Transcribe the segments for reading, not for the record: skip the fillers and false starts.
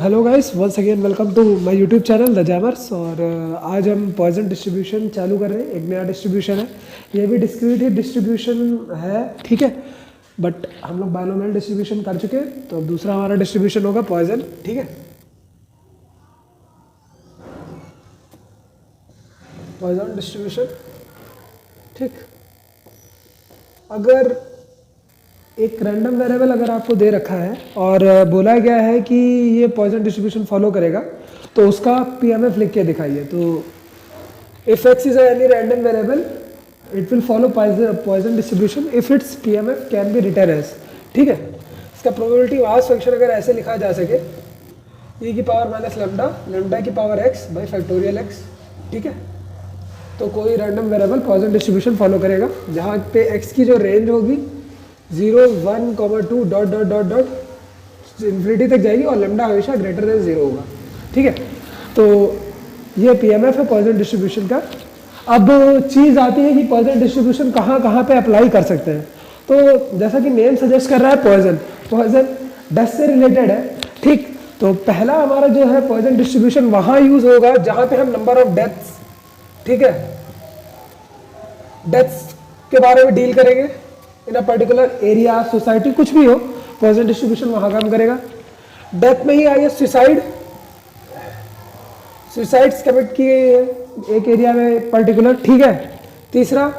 Hello guys, once again welcome to my YouTube channel the Jammers. और आज हम Poisson distribution चालू कर रहे हैं। एक नया डिस्ट्रीब्यूशन है, ये भी डिस्क्रिमिनेटिव डिस्ट्रीब्यूशन है, ठीक है। बट हम लोग बायनोमियल डिस्ट्रीब्यूशन कर चुके हैं, तो अब दूसरा हमारा डिस्ट्रीब्यूशन होगा पॉइजन, ठीक है। पॉइजन डिस्ट्रीब्यूशन, ठीक। अगर एक रैंडम वेरिएबल अगर आपको दे रखा है और बोला गया है कि ये पॉइजन डिस्ट्रीब्यूशन फॉलो करेगा, तो उसका पीएमएफ लिख के दिखाइए। तो if X is any random variable it will follow Poisson distribution if its PMF can be written as, ठीक है। इसका प्रोबेबिलिटी मास फंक्शन अगर ऐसे लिखा जा सके, e की पावर माइनस लेमडा, लेमडा की power x by factorial x, ठीक है। तो कोई random variable Poisson distribution follow करेगा जहाँ पे x की जो रेंज होगी 0, 1, 2 dot dot dot dot infinity तक जाएगी और लेमडा हमेशा ग्रेटर देन 0 होगा, ठीक है। तो ये पीएमएफ है पॉइजन डिस्ट्रीब्यूशन का। अब चीज़ आती है कि पॉइजन डिस्ट्रीब्यूशन कहाँ कहाँ पे अप्लाई कर सकते हैं। तो जैसा कि नेम सजेस्ट कर रहा है, पॉइजन डेथ से रिलेटेड है, ठीक। तो पहला हमारा जो है पॉइजन डिस्ट्रीब्यूशन वहाँ यूज होगा जहाँ पे हम नंबर ऑफ डेथ्स, ठीक है, डेथ्स के बारे में डील करेंगे इन अ पर्टिकुलर एरिया, सोसाइटी, कुछ भी हो, पॉइजन डिस्ट्रीब्यूशन वहां काम करेगा। डेथ में ही आइए सुसाइड्स कमिट किए एक एरिया में पर्टिकुलर, ठीक है। तीसरा,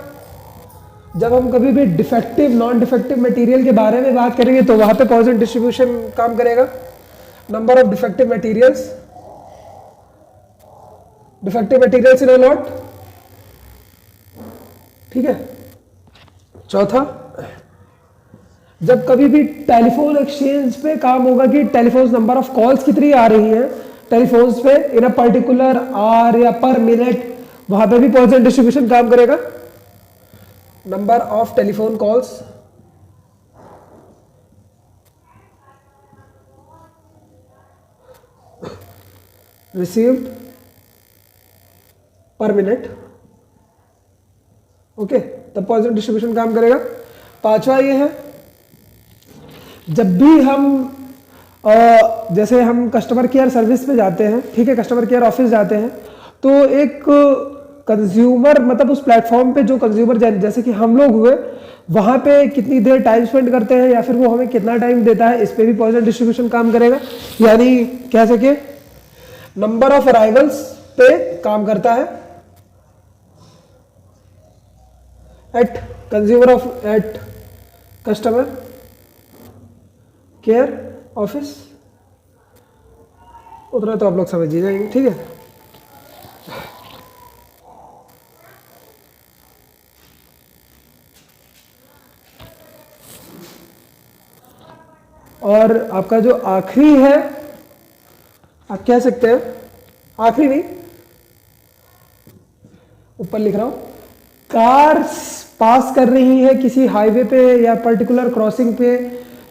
जब हम कभी भी डिफेक्टिव नॉन डिफेक्टिव मटेरियल के बारे में बात करेंगे तो वहां पे पॉइजन डिस्ट्रीब्यूशन काम करेगा। Number of defective materials in a lot, ठीक है। चौथा, जब कभी भी टेलीफोन एक्सचेंज पे काम होगा कि टेलीफोन नंबर ऑफ कॉल्स कितनी आ रही हैं टेलीफोन्स पे इन अ पर्टिकुलर आवर या पर मिनट, वहां पे भी पॉइजन डिस्ट्रीब्यूशन काम करेगा। Number of telephone calls received पर मिनट, ओके, तब पॉइजन डिस्ट्रीब्यूशन काम करेगा। पांचवा ये है, जब भी हम जैसे हम कस्टमर केयर सर्विस पे जाते हैं, ठीक है, कस्टमर केयर ऑफिस जाते हैं, तो एक कंज्यूमर मतलब उस प्लेटफॉर्म पे जो कंज्यूमर जैसे कि हम लोग हुए, वहां पे कितनी देर टाइम स्पेंड करते हैं या फिर वो हमें कितना टाइम देता है, इस पे भी पॉइजन डिस्ट्रीब्यूशन काम करेगा। यानी कह सके नंबर ऑफ अराइवल्स पे काम करता है एट कस्टमर केयर ऑफिस, उतना तो आप लोग समझ ही जाएंगे, ठीक है। और आपका जो आखिरी है, आप कह सकते हैं, आखिरी नहीं, ऊपर लिख रहा हूं, कार्स पास कर रही है किसी हाईवे पे या पर्टिकुलर क्रॉसिंग पे,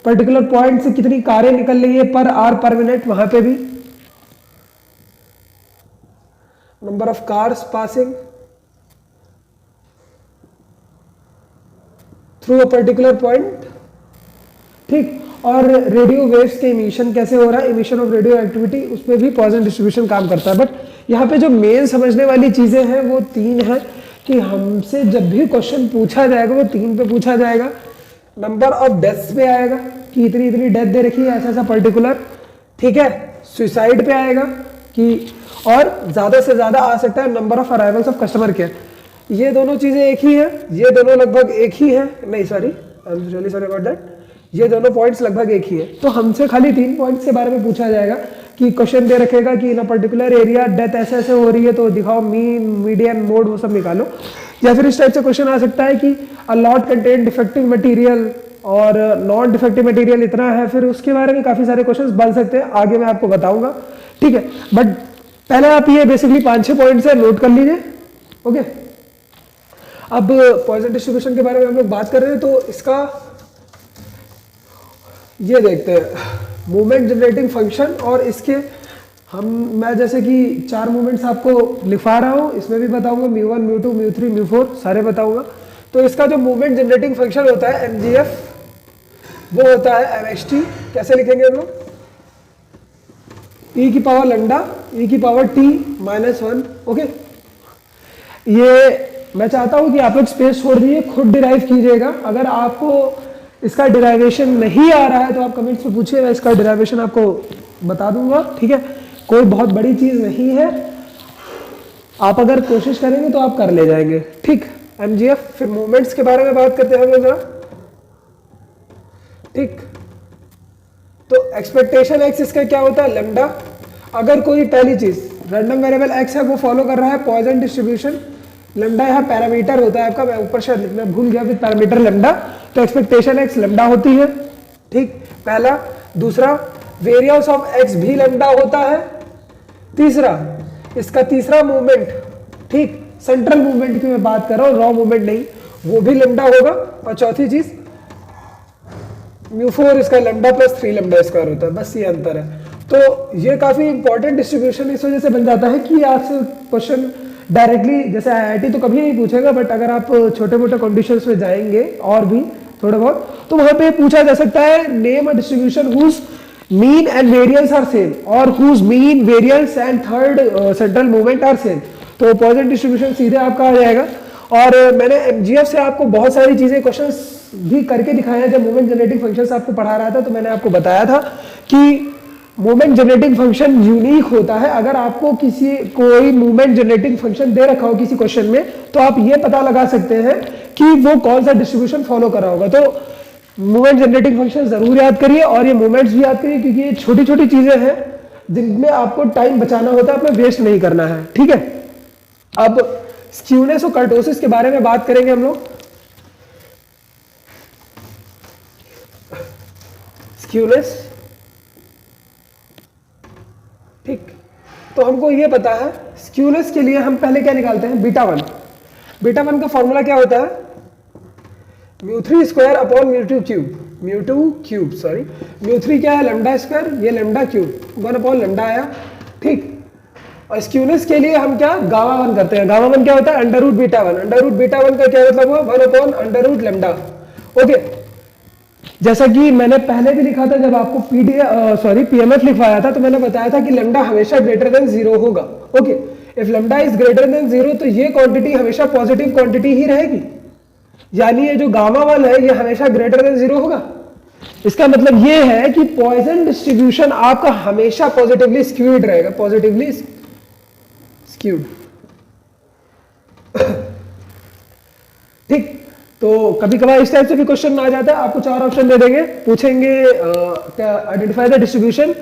पर्टिकुलर पॉइंट से कितनी कारें निकल रही है पर आवर पर मिनट, वहां पे भी number of cars passing through a particular point, ठीक। और रेडियो वेव्स के इमिशन कैसे हो रहा है, इमिशन ऑफ रेडियो एक्टिविटी, उसमें भी पॉइजन डिस्ट्रीब्यूशन काम करता है। बट यहाँ पे जो मेन समझने वाली चीजें हैं वो तीन है कि हमसे जब भी क्वेश्चन पूछा जाएगा वो तीन पे पूछा जाएगा। नंबर ऑफ डेथ्स पे आएगा कि इतनी इतनी डेथ दे रखी है ऐसा ऐसा पर्टिकुलर, ठीक है। सुसाइड पे आएगा कि, और ज्यादा से ज्यादा आ सकता है number of arrivals of customer care. ये दोनों चीजें एक ही है, ये दोनों लगभग एक ही है, नहीं sorry, I am really sorry about that, ये दोनों पॉइंट्स लगभग एक ही है। तो हमसे खाली 3 पॉइंट्स के बारे में पूछा जाएगा कि क्वेश्चन दे रखेगा कि इन अ पर्टिकुलर एरिया डेथ ऐसे ऐसे हो रही है, तो दिखाओ मीन, मीडियन, मोड, वो सब निकालो। या फिर इस टाइप से क्वेश्चन आ सकता है कि a lot contain defective material और नॉन डिफेक्टिव मटेरियल इतना है, फिर उसके बारे में काफी सारे क्वेश्चंस बन सकते हैं, आगे मैं आपको बताऊंगा, ठीक है। बट पहले आप ये बेसिकली 5-6 पॉइंट्स है, नोट कर लीजिए, ओके। अब पॉइजन डिस्ट्रीब्यूशन के बारे में हम लोग बात कर रहे हैं, तो इसका ये देखते हैं मूवमेंट जनरेटिंग फंक्शन, और इसके मैं जैसे कि 4 मूवमेंट्स आपको लिखवा रहा हूं, इसमें भी बताऊंगा μ1 μ2 μ3 μ4 सारे बताऊंगा। तो इसका जो मूवमेंट जनरेटिंग फंक्शन होता है mgf, वो होता है mxt, कैसे लिखेंगे हम लोग, e की पावर लैम्डा e की पावर t माइनस 1। ओके, ये मैं चाहता हूं कि आप लोग स्पेस छोड़ दीजिए, खुद डिराइव कीजिएगा। अगर आपको इसका डिराइवेशन नहीं आ रहा है तो आप कमेंट्स में पूछिए, मैं इसका डिराइवेशन आपको बता दूंगा। ठीक है, कोई बहुत बड़ी चीज नहीं है, आप अगर कोशिश करेंगे तो आप कर ले जाएंगे। ठीक, MGF। फिर मूवमेंट्स के बारे में बात करते हैं हम लोग। ठीक, तो एक्सपेक्टेशन एक्स इसका क्या होता है, लैम्डा। अगर कोई पहली चीज रैंडम वेरिएबल एक्स है वो फॉलो कर रहा है पॉइसन डिस्ट्रीब्यूशन, लैम्डा यहाँ पैरामीटर होता है आपका, मैं ऊपर शायद लिखना भूल गया, फिर पैरामीटर लैम्डा, तो एक्सपेक्टेशन एक्स लैम्डा होती है। ठीक, पहला। दूसरा, वेरियंस ऑफ एक्स भी लैम्डा होता है। तीसरा, इसका तीसरा मूवमेंट, ठीक, सेंट्रल मूवमेंट की मैं बात कर रहा हूं, रॉ मूवमेंट नहीं, वो भी लैम्डा होगा। और चौथी चीज, μ4 इसका लैम्डा प्लस 3 लैम्डा स्क्वायर होता है, बस ये अंतर है। तो ये काफी इंपॉर्टेंट डिस्ट्रीब्यूशन इस वजह से बन जाता है कि आपसे क्वेश्चन डायरेक्टली, जैसे IIT तो कभी नहीं पूछेगा, बट अगर आप छोटे मोटे कंडीशंस में जाएंगे और भी थोड़ा बहुत, तो वहां पे पूछा जा सकता है name a distribution whose mean and variance are same और whose mean variance and third central movement are same. तो पॉजिटिव डिस्ट्रीब्यूशन सीधे आपका आ जाएगा। और मैंने MGF से आपको बहुत सारी चीजें क्वेश्चंस भी करके दिखाए हैं। जब मूवमेंट जनरेटिंग फंक्शंस आपको पढ़ा रहा था तो मैंने आपको बताया था कि मूवमेंट जनरेटिंग फंक्शन यूनिक होता है। अगर आपको कोई मूवमेंट जनरेटिंग फंक्शन दे रखा हो किसी क्वेश्चन में, तो आप ये पता लगा सकते हैं कि वो कौन सा डिस्ट्रीब्यूशन फॉलो कर रहा होगा। तो मूवमेंट जनरेटिंग फंक्शन जरूर याद करिए और ये मूवमेंट्स भी याद करिए, क्योंकि ये छोटी छोटी चीजें हैं जिनमें आपको टाइम बचाना होता है, अपना वेस्ट नहीं करना है। ठीक है, अब स्क्यूनेस और कर्टोसिस के बारे में बात करेंगे हम लोग। स्क्यूनेस, ठीक, तो हमको ये पता है स्क्यूनेस के लिए हम पहले क्या निकालते हैं, बीटा वन। बीटा वन का फॉर्मूला क्या होता है, μ3 square upon μ2 cube, μ2 cube sorry, μ3 क्या है लैम्डा स्क्वायर, ये लैम्डा क्यूब 1 अपॉन लैम्डा आया। ठीक, और स्क्यूनेस के लिए हम क्या गामा वन करते हैं। गामा वन क्या होता है, under root beta one. Under root beta one का क्या मतलब हुआ, 1 upon under root lambda. Okay, जैसा कि मैंने पहले भी लिखा था जब आपको PMF लिखवाया था, तो मैंने बताया था कि लैम्डा हमेशा ग्रेटर देन 0 होगा। Okay, if lambda is greater than 0 तो ये क्वांटिटी हमेशा पॉजिटिव क्वांटिटी ही रहेगी, यानी ये जो गामा वन है ये हमेशा ग्रेटर देन 0 होगा। इसका मतलब ये है कि पॉइसन डिस्ट्रीब्यूशन आपका हमेशा पॉजिटिवली स्क्यूड रहेगा, पॉजिटिवली स्क्यूड। ठीक, तो कभी कभार इस टाइप से भी क्वेश्चन आ जाता है, आपको 4 ऑप्शन दे देंगे, पूछेंगे identify the distribution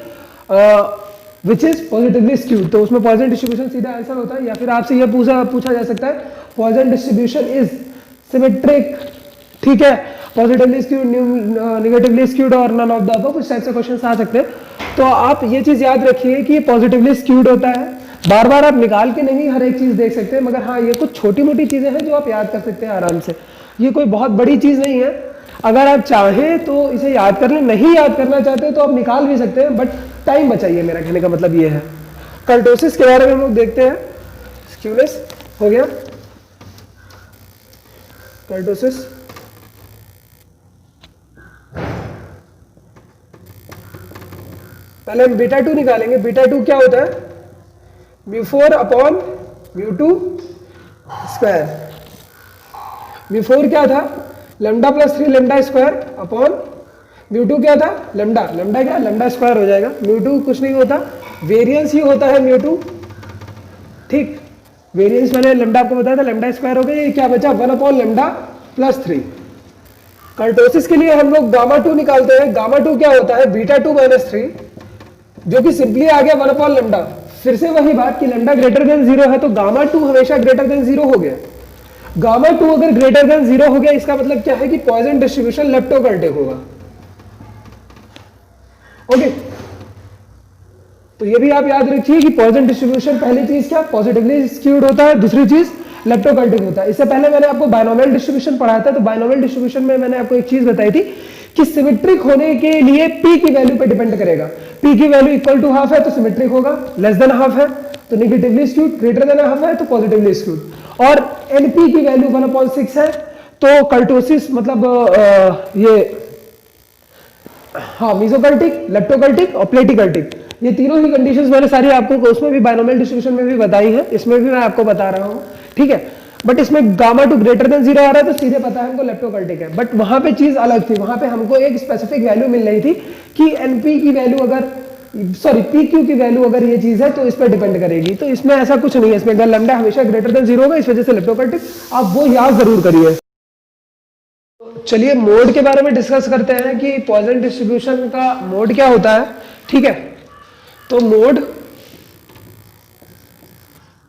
which is positively skewed, तो उसमें पॉइसन डिस्ट्रीब्यूशन सीधा आंसर होता है। या फिर आपसे यह पूछा जा सकता है पॉइसन डिस्ट्रीब्यूशन इज सिमेट्रिक, ठीक है, पॉजिटिवली स्क्यूड, नेगेटिवली स्क्यूड और नन ऑफ द अबव, इस टाइप से क्वेश्चन आ सकते हैं। तो आप ये चीज याद रखिए कि पॉजिटिवली स्क्यूड होता है। बार बार आप निकाल के नहीं हर एक चीज देख सकते हैं, मगर हाँ ये कुछ छोटी मोटी चीजें हैं जो आप याद कर सकते हैं आराम से, ये कोई बहुत बड़ी चीज नहीं है। अगर आप चाहें तो इसे याद कर लें, नहीं याद करना चाहते तो आप निकाल भी सकते हैं, बट टाइम बचाइए, मेरा कहने का मतलब ये है। कर्टोसिस के बारे में हम लोग देखते हैं। स्क्यूनेस हो गया, कर्टोसिस पहले हम बीटा 2 निकालेंगे। बीटा 2 क्या होता है, μ4 अपॉन μ2 स्क्वायर। μ4 क्या था, lambda plus 3 lambda square upon μ2 क्या था, लैम्डा, लैम्डा क्या, लैम्डा स्क्वायर हो जाएगा। μ2 कुछ नहीं होता, वेरिएंस ही होता है μ2। ठीक, वेरिएंस मैंने लैम्डा आपको बताया था, लैम्डा स्क्वायर हो गया, ये क्या बचा 1 अपॉन लैम्डा प्लस 3। कर्टोसिस के लिए हम लोग गामा 2 निकालते हैं। गामा 2 क्या होता है, बीटा 2 माइनस 3, जो कि सिंपली आ गया 1 अपॉन लैम्डा। फिर से वही बात कि लैम्डा ग्रेटर देन 0 है तो गामा 2 हमेशा ग्रेटर देन 0 हो गया। गामा 2 अगर ग्रेटर देन 0 हो गया, इसका मतलब क्या है कि पॉइसन डिस्ट्रीब्यूशन लेप्टोकर्टिक होगा। ओके, तो ये भी आप याद रखिए कि पॉइसन डिस्ट्रीब्यूशन पहली चीज क्या, पॉजिटिवली स्क्यूड होता है, दूसरी चीज लेप्टोकर्टिक होता है। इससे पहले मैंने आपको बायनोमियल डिस्ट्रीब्यूशन पढ़ाया था, तो बायनोमियल डिस्ट्रीब्यूशन में मैंने आपको एक चीज बताई थी कि सिमेट्रिक होने के लिए p की वैल्यू पे डिपेंड करेगा। p की वैल्यू इक्वल टू हाफ है तो सिमेट्रिक होगा, लेस देन हाफ है तो negatively skewed, greater than half है तो पॉजिटिवली स्क्यूड, और np की वैल्यू 1/6 है तो कर्टोसिस मतलब ये हाँ मीसोकर्टिक, लेप्टोकर्टिक और प्लेटिकर्टिक। ये तीनों ही कंडीशंस मैंने सारी आपको उसमें भी बायनोमियल डिस्ट्रीब्यूशन में भी बताई है, इसमें भी मैं आपको बता रहा हूँ, ठीक है। बट इसमें गामा टू ग्रेटर देन 0 आ रहा है तो सीधे पता है हमको लेप्टोकल्टिक है। बट वहां पे चीज अलग थी, वहां पे हमको एक स्पेसिफिक वैल्यू मिल रही थी कि एनपी की वैल्यू अगर पी क्यू की वैल्यू अगर ये चीज है तो इस पर डिपेंड करेगी। तो इसमें ऐसा कुछ नहीं है, इसमें अगर लैम्डा हमेशा ग्रेटर देन 0 होगा, इस वजह से लेप्टोकल्टिक, आप वो याद जरूर करिए। चलिए मोड के बारे में डिस्कस करते हैं कि पॉइसन डिस्ट्रीब्यूशन का मोड क्या होता है, ठीक है। तो मोड,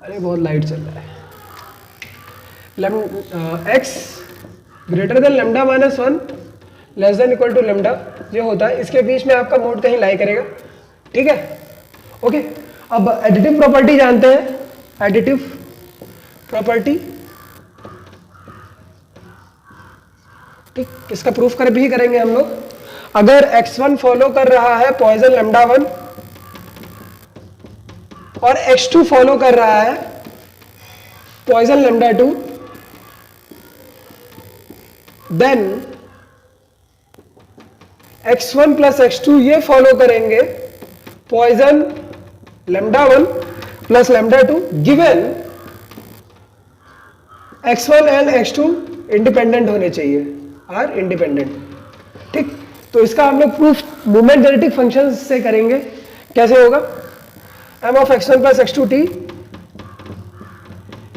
अरे बहुत लाइट चल रहा है, X greater than lambda minus 1 less than equal to lambda, ये होता है, इसके बीच में आपका मोड कहीं लाई करेगा, ठीक है, ओके। अब एडिटिव प्रॉपर्टी जानते हैं, एडिटिव प्रॉपर्टी, ठीक, इसका प्रूफ कर भी करेंगे हम लोग। अगर x1 फॉलो कर रहा है पॉइसन लैम्डा 1 और x2 फॉलो कर रहा है Poisson lambda 2, then x1 plus x2 ये फॉलो करेंगे Poisson lambda 1 plus lambda 2, given x1 and x2 independent होने चाहिए, आर इंडिपेंडेंट, ठीक। तो इसका हम लोग प्रूफ मोमेंट जेनेटिक फंक्शन से करेंगे। कैसे होगा, m of x1 plus x2 t,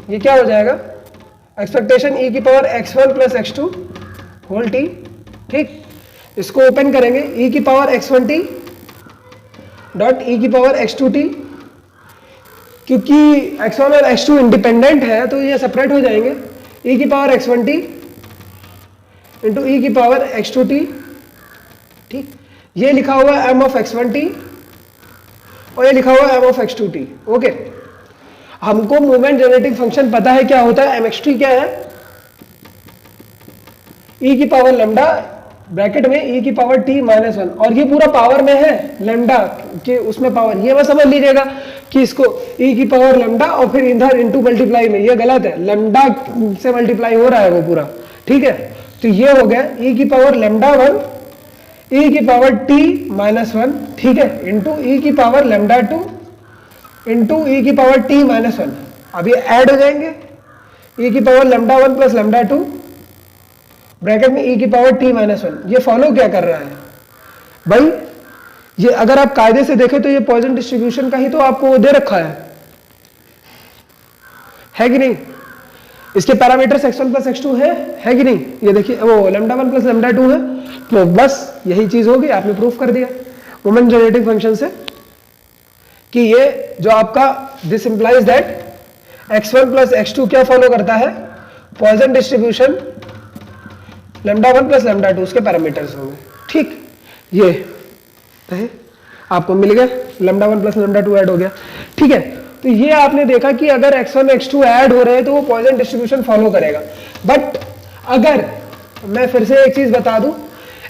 ये क्या हो जाएगा, एक्सपेक्टेशन e की power x1 plus x2 whole t, ठीक। इसको ओपन करेंगे, e की power x1 t dot e की पावर x2 t, क्योंकि x1 और x2 इंडिपेंडेंट है तो ये सेपरेट हो जाएंगे, e की पावर x1 t इंटू ई की पावर x2t, ठीक। ये लिखा हुआ है m ऑफ x1t और ये लिखा हुआ है m ऑफ x2t, ओके। हमको मोमेंट जेनेटिक फंक्शन पता है क्या होता है, mxt क्या है, e की पावर लैम्डा ब्रैकेट में e की पावर t माइनस 1, और ये पूरा पावर में है लैम्डा के, उसमें पावर, ये बस समझ लीजिएगा कि इसको e की पावर लैम्डा और फिर इधर इनटू मल्टीप्लाई में, ये गलत है, लैम्डा से मल्टीप्लाई हो रहा है वो पूरा, ठीक है। तो ये हो गया e की पावर लैम्डा 1 e की पावर t माइनस 1, ठीक है, इंटू e की पावर लैम्डा 2 इंटू e की पावर t माइनस 1। अब ये ऐड हो जाएंगे, e की power lambda 1 plus lambda 2 bracket में e की पावर t माइनस 1। ये फॉलो क्या कर रहा है भाई, ये अगर आप कायदे से देखें तो ये पॉइसन डिस्ट्रीब्यूशन का ही तो आपको दे रखा है कि नहीं। इसके पैरामीटर्स x1 प्लस x2 है कि नहीं, ये देखिए वो लैम्डा 1 प्लस लैम्डा 2 है, तो बस यही चीज होगी, आपने प्रूफ कर दिया मोमेंट जेनेटिक फंक्शन से कि ये जो आपका this implies that x1 plus x2 क्या फॉलो करता है, Poisson distribution lambda 1 plus lambda 2 उसके पैरामीटर्स होंगे, ठीक। ये है आपको मिल गया, लैम्डा 1 प्लस लैम्डा 2 ऐड हो गया, ठीक है। तो ये आपने देखा कि अगर x1 x2 ऐड हो रहे हैं तो वो पॉइसन डिस्ट्रीब्यूशन फॉलो करेगा। बट अगर मैं फिर से एक चीज बता दूं,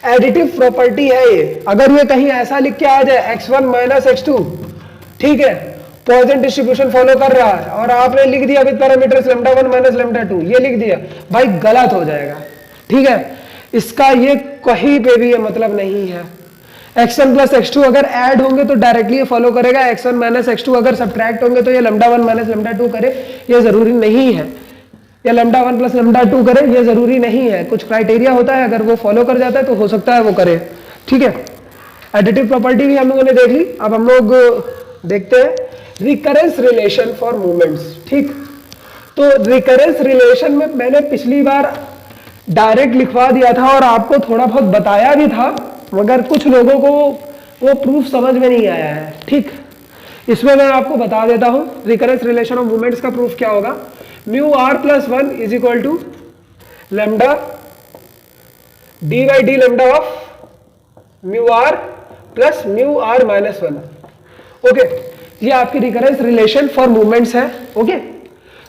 एडिटिव प्रॉपर्टी है ये, अगर ये कहीं ऐसा लिख के आ जाए x1 माइनस x2, ठीक है, पॉइसन डिस्ट्रीब्यूशन फॉलो कर रहा है, और आपने लिख दिया with parameters lambda 1 minus lambda 2, ये लिख दिया, भाई गलत हो जाएगा, ठीक है। इसका ये कहीं पे भी ये मतलब नहीं है। x1 प्लस x2 अगर ऐड होंगे तो डायरेक्टली ये फॉलो करेगा, x1 माइनस x2 अगर सब्ट्रैक्ट होंगे तो ये लैम्डा 1 माइनस लैम्डा 2 करे, ये जरूरी नहीं है, या लैम्डा 1 प्लस लैम्डा 2 करे, ये जरूरी नहीं है। कुछ क्राइटेरिया होता है, अगर वो फॉलो कर जाता है तो हो सकता है वो करे, ठीक है। एडिटिव प्रॉपर्टी भी हम लोगों ने देख ली। अब हम लोग देखते हैं रिकरेंस रिलेशन फॉर मूवमेंट्स, ठीक। तो रिकरेंस रिलेशन में मैंने पिछली बार डायरेक्ट लिखवा दिया था और आपको थोड़ा बहुत बताया भी था, मगर कुछ लोगों को वो प्रूफ समझ में नहीं आया है, ठीक। इसमें मैं आपको बता देता हूं रिकरेंस रिलेशन ऑफ मूवमेंट्स का प्रूफ क्या होगा। Mu R plus 1 is equal to lambda D by D lambda of mu R plus mu R minus 1, okay. ये आपकी रिकरेंस रिलेशन फॉर मूवमेंट्स है, ओके।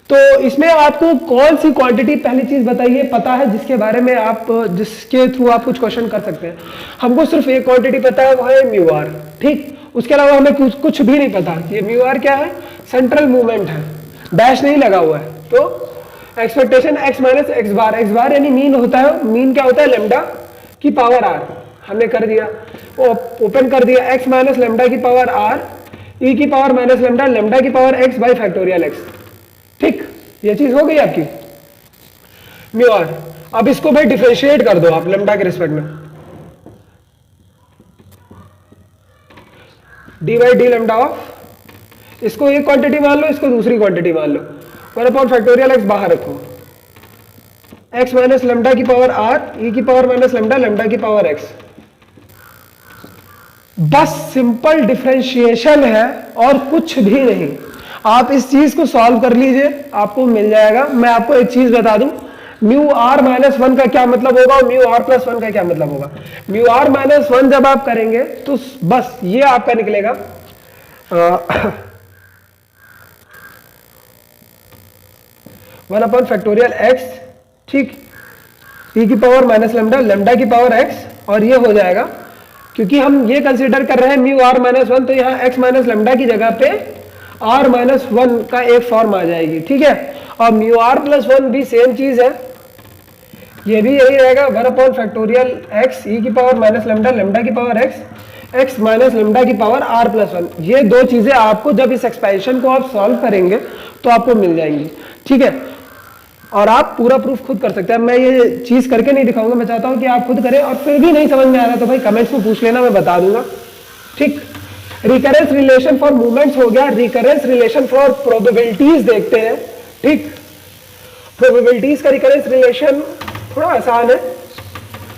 तो इसमें आपको कौन सी क्वांटिटी, पहली चीज बताइए, पता है जिसके बारे में आप, जिसके थ्रू आप कुछ क्वेश्चन कर सकते हैं। हमको सिर्फ एक क्वांटिटी पता है, वो है म्यू आर, ठीक। उसके अलावा हमें कुछ भी नहीं पता। ये म्यू आर क्या है, सेंट्रल मूवमेंट है, डैश नहीं लगा हुआ है। तो एक्सपेक्टेशन x माइनस एक्स बार यानी मीन होता है, मीन क्या होता है, लैम्डा की पावर आर, हमने कर दिया। ओपन कर दिया, x माइनस लेमडा की पावर r e की पावर माइनस लेमडा लेमडा की power x by factorial x। ठीक, ये चीज हो गई आपकी म्यू आर। अब इसको भाई डिफरेंशिएट कर दो आप लेमडा के रिस्पेक्ट में, D by D lambda of, इसको एक क्वांटिटी मान लो, इसको दूसरी क्वांटिटी मान लो, 1 फैक्टोरियल x बाहर रखो, x माइनस लेमडा की पावर r e की पावर माइनस लेमडा लेमडा की पावर x। बस सिंपल डिफरेंशिएशन है और कुछ भी नहीं। आप इस चीज को सॉल्व कर लीजिए, आपको मिल जाएगा। मैं आपको एक चीज बता दूं, म्यू आर माइनस वन का क्या मतलब होगा और म्यू आर प्लस वन का क्या मतलब होगा। म्यू आर माइनस वन जब आप करेंगे तो बस ये आपका निकलेगा 1 फैक्टोरियल x, ठीक, e की पावर माइनस लेमडा लेमडा की पावर x, और ये हो जाएगा, क्योंकि हम ये कंसीडर कर रहे हैं म्यू आर माइनस वन, तो यहाँ x माइनस लेमडा की जगह पे r माइनस वन का एक फॉर्म आ जाएगी। ठीक है, और म्यू आर प्लस वन भी सेम चीज है, ये भी यही रहेगा 1 फैक्टोरियल x e की पावर माइनस लेमडा लेमडा की पावर x माइनस लेमडा की पावर r प्लस वन। ये दो चीजें आपको जब इस एक्सपेंशन को आप सॉल्व करेंगे तो आपको मिल जाएंगी। ठीक है, और आप पूरा प्रूफ खुद कर सकते हैं, मैं ये चीज करके नहीं दिखाऊंगा, मैं चाहता हूं कि आप खुद करें, और फिर भी नहीं समझ में आ रहा तो भाई कमेंट्स में पूछ लेना, मैं बता दूंगा। ठीक, रिकरेंस रिलेशन फॉर मूवमेंट्स हो गया, रिकरेंस रिलेशन फॉर प्रोबेबिलिटीज देखते हैं। ठीक, प्रोबेबिलिटीज का रिकरेंस रिलेशन थोड़ा आसान है,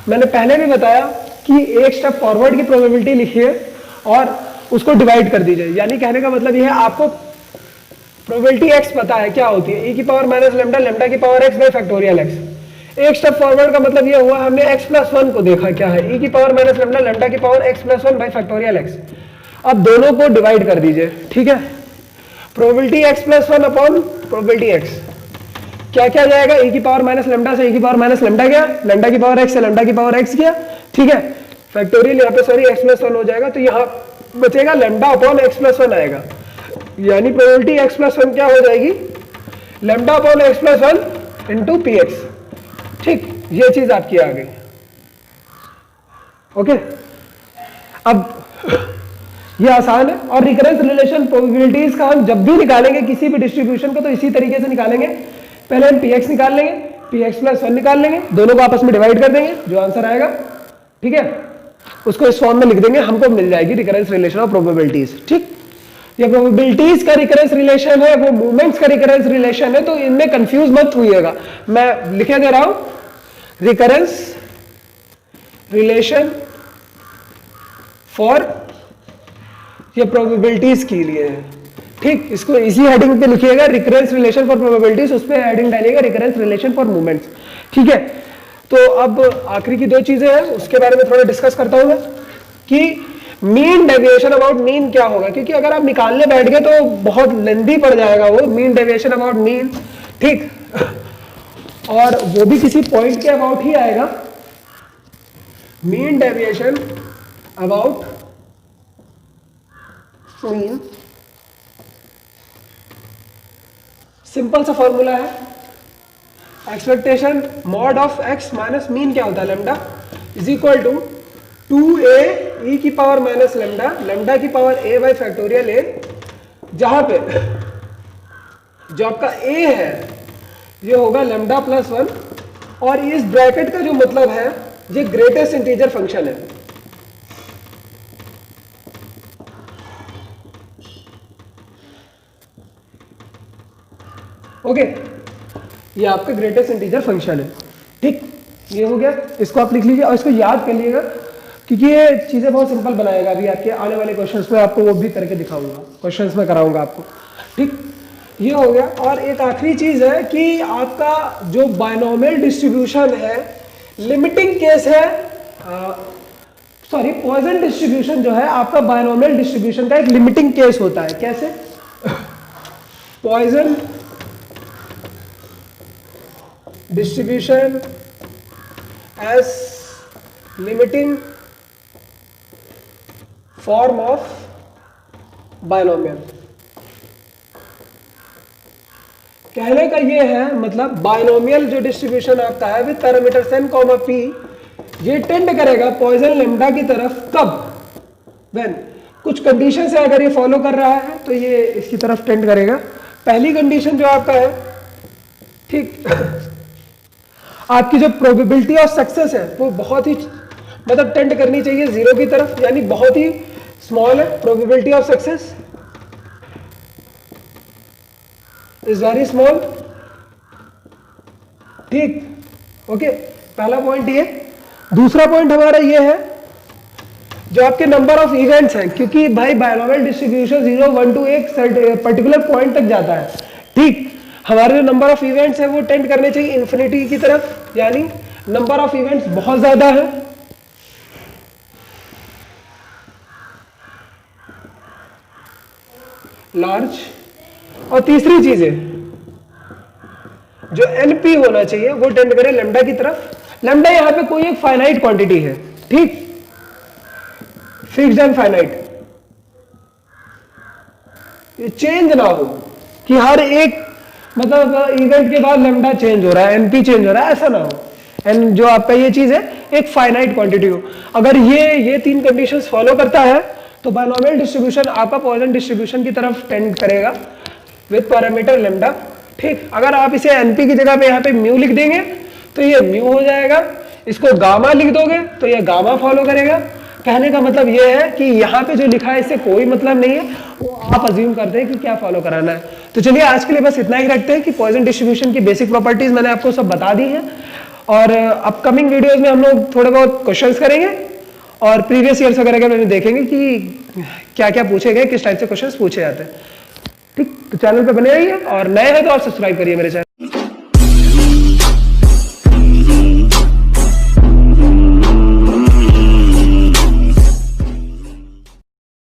मैंने पहले भी बताया कि एक स्टेप फॉरवर्ड की प्रोबेबिलिटी लिखिए और उसको डिवाइड कर दीजिए। यानी कहने का मतलब यह है, आपको प्रोबेबिलिटी x पता है क्या होती है, e की पावर माइनस लेमडा लेमडा की power x by factorial x। एक स्टेप फॉरवर्ड का मतलब ये हुआ, हमने x प्लस वन को देखा क्या है, e की पावर माइनस लेमडा लेमडा की power x plus one by factorial x। अब दोनों को डिवाइड कर दीजिए। ठीक है, probability x plus one upon probability x, क्या क्या जाएगा, e की पावर माइनस लेमडा से e की पावर माइनस लेमडा गया, लेमडा की पावर x से लेमडा की पावर x गया। ठीक है, फैक्टोरियल यहाँ पे सॉरी x प्लस वन हो जाएगा, तो यहाँ बचेगा lambda upon x plus one आएगा, यानी प्रोबेबिलिटी x प्लस वन क्या हो जाएगी, lambda upon x plus one into P x. ठीक, ये चीज आपकी आ गई। ओके, अब ये आसान है, और रिकरेंस रिलेशन प्रोबेबिलिटीज का हम जब भी निकालेंगे किसी भी डिस्ट्रीब्यूशन को तो इसी तरीके से निकालेंगे। पहले हम px निकाल लेंगे, px प्लस वन निकाल लेंगे, दोनों को आपस में डिवाइड कर देंगे, जो आंसर आएगा, ठीक है, उसको इस फॉर्म में लिख देंगे, हमको मिल जाएगी रिकरेंस रिलेशन ऑफ प्रोबेबिलिटीज। ठीक, ये प्रोबेबिलिटीज का रिकरेंस रिलेशन है, वो मूवमेंट्स का रिकरेंस रिलेशन है, तो इनमें कंफ्यूज मत होइएगा। मैं लिखे दे रहा हूं, रिकरेंस रिलेशन फॉर, ये प्रोबेबिलिटीज के लिए है। ठीक, इसको इसी हेडिंग पे लिखिएगा, रिकरेंस रिलेशन फॉर प्रोबेबिलिटीज, उस पे हेडिंग डालिएगा रिकरेंस रिलेशन फॉर मूवमेंट्स। ठीक है, तो अब आखिरी की दो चीजें हैं, उसके बारे में थोड़ा डिस्कस करता हूं मैं, कि मीन डेविएशन अबाउट मीन क्या होगा, क्योंकि अगर आप निकालने बैठ गए तो बहुत लेंदी पड़ जाएगा वो मीन डेविएशन अबाउट मीन। ठीक, और वो भी किसी पॉइंट के अबाउट ही आएगा, mean deviation about mean. Simple सा फॉर्मूला है, expectation mod of x minus mean क्या होता है, lambda is equal to 2a e की पावर माइनस लेमडा लेमडा की power a by factorial a, जहां पे जो आपका a है ये होगा लेमडा प्लस वन, और इस ब्रैकेट का जो मतलब है ये ग्रेटेस्ट इंटीजर फंक्शन है। ओके, ये आपका ग्रेटेस्ट इंटीजर फंक्शन है। ठीक, ये हो गया, इसको आप लिख लीजिए और इसको याद कर लीजिएगा, क्योंकि ये चीजें बहुत सिंपल बनाएगा। अभी आपके आने वाले क्वेश्चंस में आपको वो भी करके दिखाऊंगा, क्वेश्चंस में कराऊंगा आपको। ठीक, ये हो गया। और एक आखिरी चीज है कि आपका जो बायनोमियल डिस्ट्रीब्यूशन है, लिमिटिंग केस है, सॉरी पॉइजन डिस्ट्रीब्यूशन जो है आपका बायनोमियल डिस्ट्रीब्यूशन का एक लिमिटिंग केस होता है। कैसे, Poisson distribution as limiting form of binomial. कहने का ये है मतलब बायनोमियल जो डिस्ट्रीब्यूशन आपका है विद पैरामीटर n, p, ये टेंड करेगा पॉइजन लेमडा की तरफ। कब, देन कुछ कंडीशन से अगर ये फॉलो कर रहा है तो ये इसकी तरफ टेंड करेगा। पहली कंडीशन जो आपका है, ठीक, आपकी जो प्रोबेबिलिटी ऑफ सक्सेस है वो बहुत ही मतलब टेंड करनी चाहिए जीरो की तरफ, यानी बहुत ही स्मॉल है। Probability of success is very small, ठीक, ओके। पहला पॉइंट ये। दूसरा पॉइंट हमारा ये है जो आपके नंबर ऑफ इवेंट्स हैं, क्योंकि भाई बायनॉमियल डिस्ट्रीब्यूशन 0 1 टू एक पर्टिकुलर पॉइंट तक जाता है, ठीक। हमारे जो नंबर ऑफ इवेंट्स है वो टेंड करने चाहिए इन्फिनिटी की तरफ, यानी नंबर ऑफ इवेंट्स बहुत ज्यादा है। लार्ज। और तीसरी चीज है जो एनपी होना चाहिए वो टेंड करे लैम्डा की तरफ। लैम्डा यहां पे कोई एक फाइनाइट क्वांटिटी है, ठीक, फिक्स्ड एंड फाइनाइट, ये चेंज ना हो कि हर एक मतलब इवेंट के बाद लैम्डा चेंज हो रहा है, एनपी चेंज हो रहा है, ऐसा ना हो। एंड जो आपका ये चीज है एक फाइनाइट क्वांटिटी हो। अगर ये तीन कंडीशंस फॉलो करता है तो बायनॉमियल डिस्ट्रीब्यूशन आपका पॉइसन डिस्ट्रीब्यूशन की तरफ टेंड करेगा विद पैरामीटर लैम्डा, ठीक। अगर आप इसे एनपी की जगह पे यहाँ पे म्यू लिख देंगे तो ये म्यू हो जाएगा, इसको गामा लिख दोगे तो ये गामा फॉलो करेगा। कहने का मतलब ये है कि यहाँ पे जो लिखा है इससे कोई मतलब नहीं है, वो आप अज्यूम करते हैं कि क्या फॉलो कराना है। तो चलिए आज के लिए बस इतना ही रखते हैं कि पॉइसन डिस्ट्रीब्यूशन की बेसिक प्रॉपर्टीज मैंने आपको सब बता दी हैं, और अपकमिंग वीडियोस में हम लोग थोड़े बहुत क्वेश्चंस करेंगे और प्रीवियस ईयर्स वगैरह के में देखेंगे कि क्या क्या पूछे गए, किस टाइप से क्वेश्चंस पूछे जाते हैं, ठीक। तो चैनल पे बने रहिए और नए हैं तो आप सब्सक्राइब करिए मेरे चैनल।